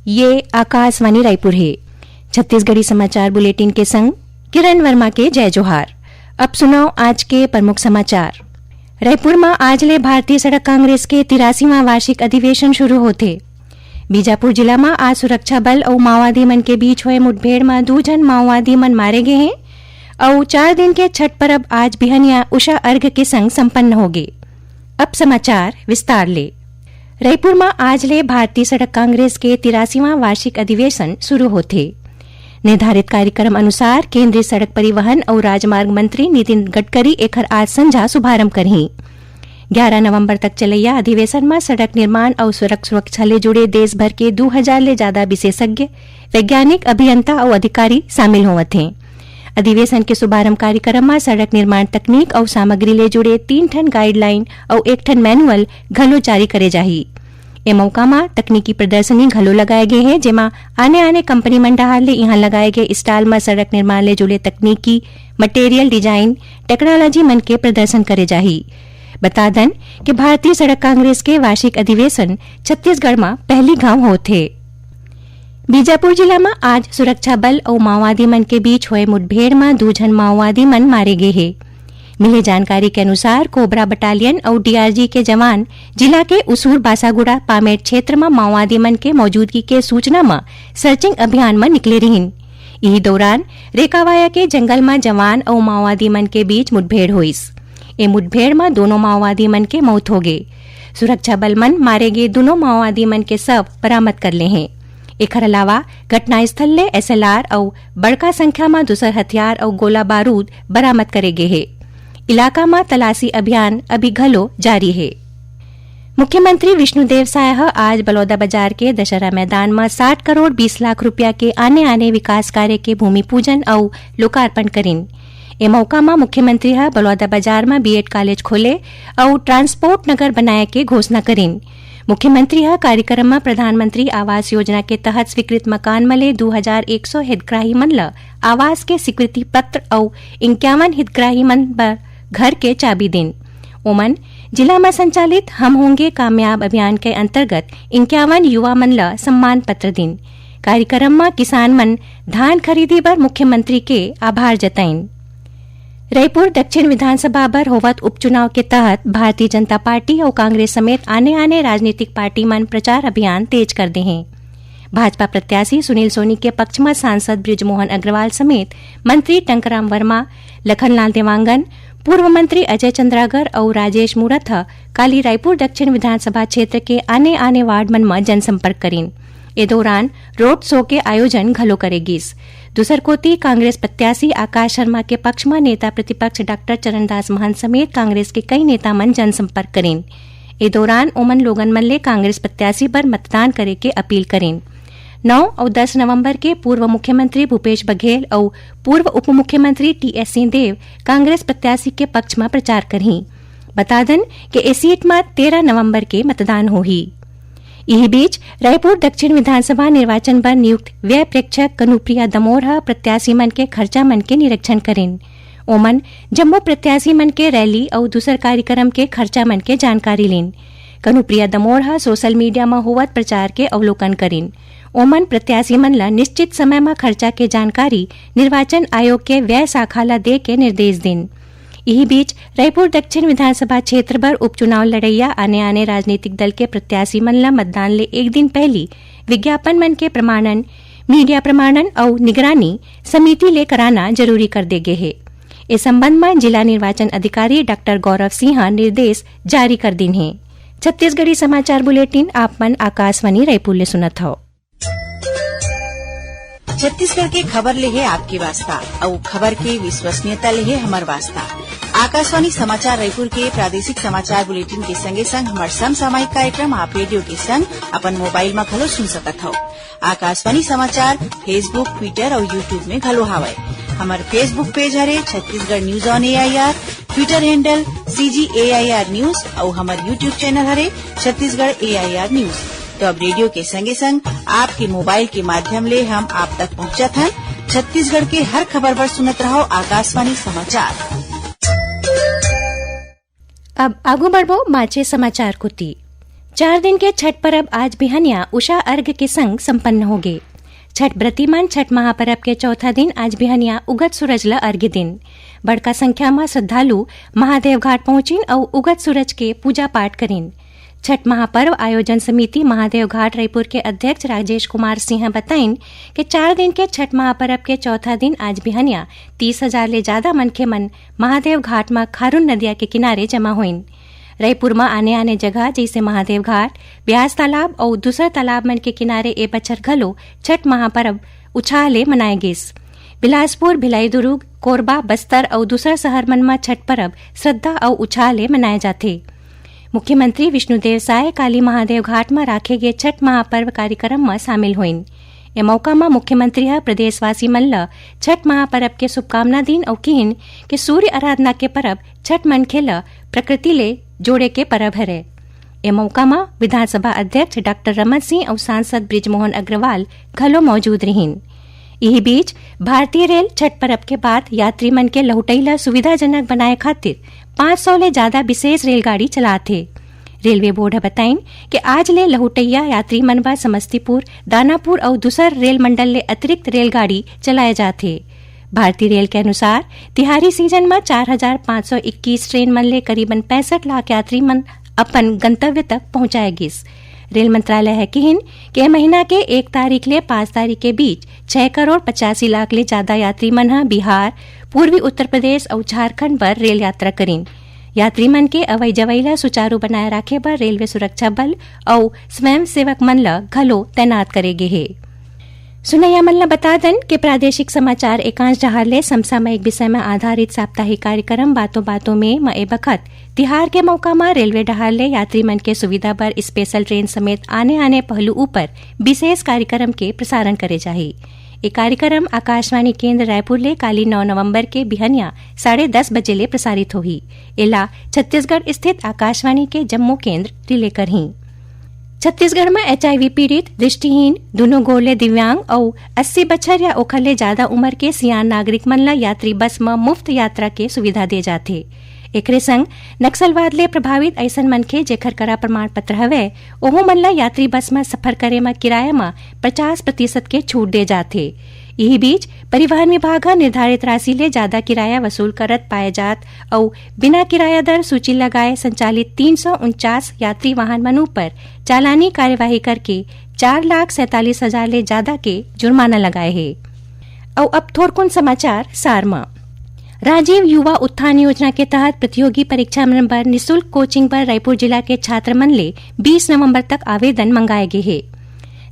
ये आकाशवाणी रायपुर है। छत्तीसगढ़ी समाचार बुलेटिन के संग किरण वर्मा के जय जोहार। अब सुनाओ आज के प्रमुख समाचार। रायपुर में आज ले भारतीय सड़क कांग्रेस के 83वां वार्षिक अधिवेशन शुरू होते। बीजापुर जिला में आज सुरक्षा बल और माओवादी मन के बीच हुए मुठभेड़ में 2 जन माओवादी मन मारे गए हैं और 4 दिन के छठ पर्व आज बिहनिया उषा अर्घ के संग संपन्न हो गए। अब समाचार विस्तार ले। रायपुर में आज ले भारतीय सड़क कांग्रेस के 83वां वार्षिक अधिवेशन शुरू होते। निर्धारित कार्यक्रम अनुसार केंद्रीय सड़क परिवहन और राजमार्ग मंत्री नितिन गडकरी एकर आज संझा शुभारंभ करही। 11 नवंबर तक चलैया अधिवेशन में सड़क निर्माण और सड़क सुरक्षा ले जुड़े देश भर के 2000 ले ज्यादा विशेषज्ञ, वैज्ञानिक, अभियंता और अधिकारी शामिल होवत हैं। अधिवेशन के शुभारंभ कार्यक्रम में सड़क निर्माण तकनीक और सामग्री ले जुड़े 3 ठन गाइडलाइन और 1 ठन मैनुअल घलो जारी करे जाही। ए मौका में तकनीकी प्रदर्शनी घलो लगाए गए हैं, जेमा आने कंपनी मन डहार ले यहाँ लगाए गए स्टॉल में सड़क निर्माण ले जुड़े तकनीकी, मटेरियल डिजाइन, टेक्नोलॉजी मन के प्रदर्शन करे जाही। बता दन कि भारतीय सड़क कांग्रेस के वार्षिक अधिवेशन छत्तीसगढ़ में पहली गांव होते। बीजापुर जिला में आज सुरक्षा बल और माओवादी मन के बीच हुए मुठभेड़ में 2 जन माओवादी मन मारे गए हैं। मिली जानकारी के अनुसार कोबरा बटालियन और डीआरजी के जवान जिला के उसूर बासागुड़ा पामेट क्षेत्र में माओवादी मन के मौजूदगी के सूचना में सर्चिंग अभियान में निकले रहीन। यही दौरान रेकावाया के जंगल में जवान और माओवादी मन के बीच मुठभेड़ हुईस। ए मुठभेड़ में दोनों माओवादी मन के मौत हो गए। सुरक्षा बल मन मारे गए दोनों माओवादी मन के शव बरामद कर ले हैं। एकर अलावा घटनास्थल ले एसएलआर और बड़का संख्या में दूसर हथियार और गोला बारूद बरामद करे गए हैं। इलाका में तलाशी अभियान अभी घलो जारी है। मुख्यमंत्री विष्णुदेव साय आज बलौदा बाजार के दशहरा मैदान में 60 करोड़ 20 लाख रुपया के आने विकास कार्य के भूमि पूजन और लोकार्पण करीन। ए मौका में मुख्यमंत्री बलौदा बाजार में बीएड कॉलेज खोले और ट्रांसपोर्ट नगर बनाए के घोषणा करीन। मुख्यमंत्री कार्यक्रम में प्रधानमंत्री आवास योजना के तहत स्वीकृत मकान मले 2100 हितग्राही मन ल आवास के स्वीकृति पत्र और 51 हितग्राही मन बर घर के चाबी दिन। ओमन जिला में संचालित हम होंगे कामयाब अभियान के अंतर्गत 51 युवा मन ल सम्मान पत्र दिन। कार्यक्रम में किसान मन धान खरीदी पर मुख्यमंत्री के आभार जताइन। रायपुर दक्षिण विधानसभा पर होवत उपचुनाव के तहत भारतीय जनता पार्टी और कांग्रेस समेत आने राजनीतिक पार्टी मन प्रचार अभियान तेज कर दे हैं। भाजपा प्रत्याशी सुनील सोनी के पक्ष में सांसद बृजमोहन अग्रवाल समेत मंत्री टंकराम वर्मा, लखनलाल देवांगन, पूर्व मंत्री अजय चंद्रागर और राजेश मूरत काली रायपुर दक्षिण विधानसभा क्षेत्र के आने वार्ड मन में जनसंपर्क करीन। ए दौरान रोड शो के आयोजन घलो करेगीस। दूसर कोती कांग्रेस प्रत्याशी आकाश शर्मा के पक्ष में नेता प्रतिपक्ष डॉक्टर चरणदास महंत समेत कांग्रेस के कई नेता मन जनसंपर्क करें। ए दौरान ओमन लोगन मन ले कांग्रेस प्रत्याशी पर मतदान करे के अपील करें। 9 और 10 नवंबर के पूर्व मुख्यमंत्री भूपेश बघेल और पूर्व उप मुख्यमंत्री टीएस सिंहदेव कांग्रेस प्रत्याशी के पक्ष में प्रचार करही। बता दन कि इस सीट में 13 नवंबर के मतदान होही। यही बीच रायपुर दक्षिण विधानसभा निर्वाचन पर नियुक्त व्यय प्रेक्षक कनुप्रिया दमोर प्रत्याशी मन के खर्चा मन के निरीक्षण करें। ओमन जम्मू प्रत्याशी मन के रैली और दूसर कार्यक्रम के खर्चा मन के जानकारी लें। कनुप्रिया दमोर सोशल मीडिया में होवत प्रचार के अवलोकन करें। ओमन प्रत्याशी मन ला निश्चित समय में खर्चा के जानकारी निर्वाचन आयोग के व्यय शाखा ला दे के निर्देश दें। यही बीच रायपुर दक्षिण विधानसभा क्षेत्र पर उपचुनाव लड़ैया आने राजनीतिक दल के प्रत्याशी मन ला मतदान ले एक दिन पहली विज्ञापन मन के प्रमाणन, मीडिया प्रमाणन और निगरानी समिति ले कराना जरूरी कर दे गए है। इस संबंध में जिला निर्वाचन अधिकारी डॉक्टर गौरव सिंह निर्देश जारी कर दिन है। छत्तीसगढ़ी समाचार बुलेटिन आप मन आकाशवाणी रायपुर ले सुनत हो। छत्तीसगढ़ के खबर ले है आपके वास्ता और खबर के विश्वसनीयता ले है हमार वास्ता। आकाशवाणी समाचार रायपुर के प्रादेशिक समाचार बुलेटिन के संगे संग हमार समसामयिक कार्यक्रम आप रेडियो के संग अपन मोबाइल में घलो सुन सकत हो। आकाशवाणी समाचार फेसबुक, ट्विटर और यूट्यूब में घलो हावय। हमार फेसबुक पेज हरे Chhattisgarh news on AIR, Twitter handle CGAIR news और हमार यूट्यूब चैनल हरे छत्तीसगढ़ AIR न्यूज। तो अब रेडियो के संगे संग आपके मोबाइल के माध्यम ले हम आप तक पहुंचत हैं। छत्तीसगढ़ के हर खबर पर सुनत रहो आकाशवाणी समाचार। अब आगू बढ़बो माचे समाचार कुती। 4 दिन के छठ पर्व आज बिहनिया उषा अर्घ के संग संपन्न हो गए। छठ व्रतिमान छठ महापर्व के चौथा दिन आज बिहनिया उगत सूरज ल अर्घ्य दिन बड़का संख्या में श्रद्धालु महादेव घाट पहुंचिन और उगत सूरज के पूजा पाठ करिन। छठ महापर्व आयोजन समिति महादेव घाट रायपुर के अध्यक्ष राजेश कुमार सिंह बताइन कि 4 दिन के छठ महापर्व के चौथा दिन आज बिहनिया 30,000 ले ज्यादा मनखे मन महादेव घाट में खारून नदिया के किनारे जमा हुईन। रायपुर में आने जगह जैसे महादेव घाट, ब्यास तालाब और दूसरा तालाब मन के किनारे ए बछर घलो छठ महापर्व उछाले मनाए गिस। बिलासपुर, भिलाई दुर्ग, कोरबा, बस्तर और दूसरा शहर मन में छठ पर्व श्रद्धा और उछाले मनाए जाते। मुख्यमंत्री विष्णुदेव साय काली महादेव घाट में राखे गए छठ महापर्व कार्यक्रम में शामिल हुईन। ए मौका में मुख्यमंत्री प्रदेशवासी मन ल छठ महापर्व के शुभकामना दिन और कहिन कि सूर्य आराधना के पर्व छठ मनखे ल प्रकृति ले जोड़े के पर्व हरे। ए मौका में विधानसभा अध्यक्ष डॉक्टर रमन सिंह और सांसद ब्रिजमोहन अग्रवाल घलो मौजूद रहीन। यही बीच भारतीय रेल छठ पर्व के बाद यात्री मन के लहुटैला सुविधाजनक बनाए खातिर 500 ले ज्यादा विशेष रेलगाड़ी चलाथे। रेलवे बोर्ड बताइन कि आज ले लहुटैया यात्री मन बा समस्तीपुर, दानापुर और दूसर रेल मंडल ले अतिरिक्त रेलगाड़ी चलाए जाथे। भारतीय रेल के अनुसार तिहारी सीजन में 4,521 ट्रेन मन ले करीबन 65 लाख यात्री मन अपन गंतव्य तक पहुंचाए गिस। रेल मंत्रालय है कहिन कि महीना के 1 तारीख ले 5 तारीख के बीच 6 करोड़ 85 लाख ले ज्यादा यात्री मन बिहार, पूर्वी उत्तर प्रदेश और झारखंड पर रेल यात्रा करीन। यात्री मन के अवई जवई ला सुचारू बनाए रखे बर रेलवे सुरक्षा बल और स्वयं सेवक मन ल घलो तैनात करे गे हे। सुनैया मन ल बता दन कि प्रादेशिक समाचार एकांश डहार ले समसामयिक विषय में आधारित साप्ताहिक कार्यक्रम बातों बातों में ए बखत तिहार के मौका में रेलवे डहार ले यात्री मन के सुविधा पर स्पेशल ट्रेन समेत आने पहलू ऊपर विशेष कार्यक्रम के प्रसारण करे जाही। ये कार्यक्रम आकाशवाणी केंद्र रायपुर ले काली 9 नवंबर के बिहनिया 10:30 बजे ले प्रसारित होही। एला छत्तीसगढ़ स्थित आकाशवाणी के जम्मू केंद्र रिले करही। छत्तीसगढ़ में HIV पीड़ित, दृष्टिहीन, दोनों गोले दिव्यांग और 80 बछर या ओखर ले ज्यादा उम्र के सियान नागरिक मन ला यात्री बस में मुफ्त यात्रा के सुविधा दे जाथे। एकरे संग नक्सलवाद ले प्रभावित ऐसन मनखे जेखर करा प्रमाण पत्र हवे ओहो मन ला यात्री बस में सफर करे में किराया में 50% के छूट दे जाथे। यही बीच परिवहन विभाग निर्धारित राशि ले ज्यादा किराया वसूल करत पाए जात और बिना किराया दर सूची लगाए संचालित 349 यात्री वाहन मनों पर चालानी कार्यवाही करके 4,47,000 ले ज्यादा के जुर्माना लगाए है। और अब थोड़कुन समाचार सार में राजीव युवा उत्थान योजना के तहत प्रतियोगी परीक्षा मन पर निःशुल्क कोचिंग पर रायपुर जिला के छात्र मन ले 20 नवंबर तक आवेदन मंगाए गए हैं।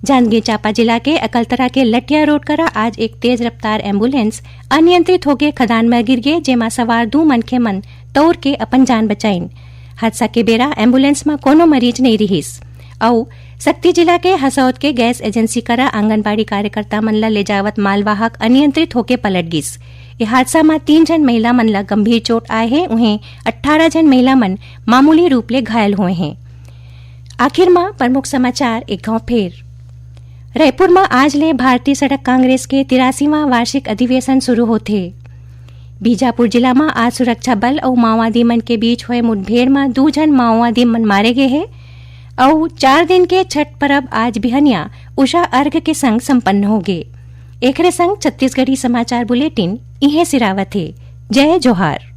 जांजगीर चांपा जिला के अकलतरा के लटिया रोड करा आज एक तेज रफ्तार एम्बुलेंस अनियंत्रित होके खदान में गिर गए, जेमा सवार 2 मनखे मन तौर के अपन जान बचाइन। हादसा के बेरा एम्बुलेंस में कोनो मरीज नहीं रहीस। और शक्ति जिला के हसौद के गैस एजेंसी करा आंगनबाड़ी कार्यकर्ता मन ला ले जावत मालवाहक अनियंत्रित होके पलट गिस। ये हादसा में 3 जन महिला मन ला गंभीर चोट आए हैं, उन्हें 18 जन महिला मन मामूली रूप ले घायल हुए हैं। आखिर में प्रमुख समाचार एक गांव फेर। रायपुर में आज ले भारतीय सड़क कांग्रेस के 83वां वार्षिक अधिवेशन शुरू होते। बीजापुर जिला में आज सुरक्षा बल और माओवादी मन के बीच हुए मुठभेड़ में 2 जन माओवादी मन मारे गए हैं। और 4 दिन के छठ पर्व आज बिहनिया उषा अर्घ के संग संपन्न हो गए। एकरे संग छत्तीसगढ़ी समाचार बुलेटिन इहे सिरावत है। जय जोहार।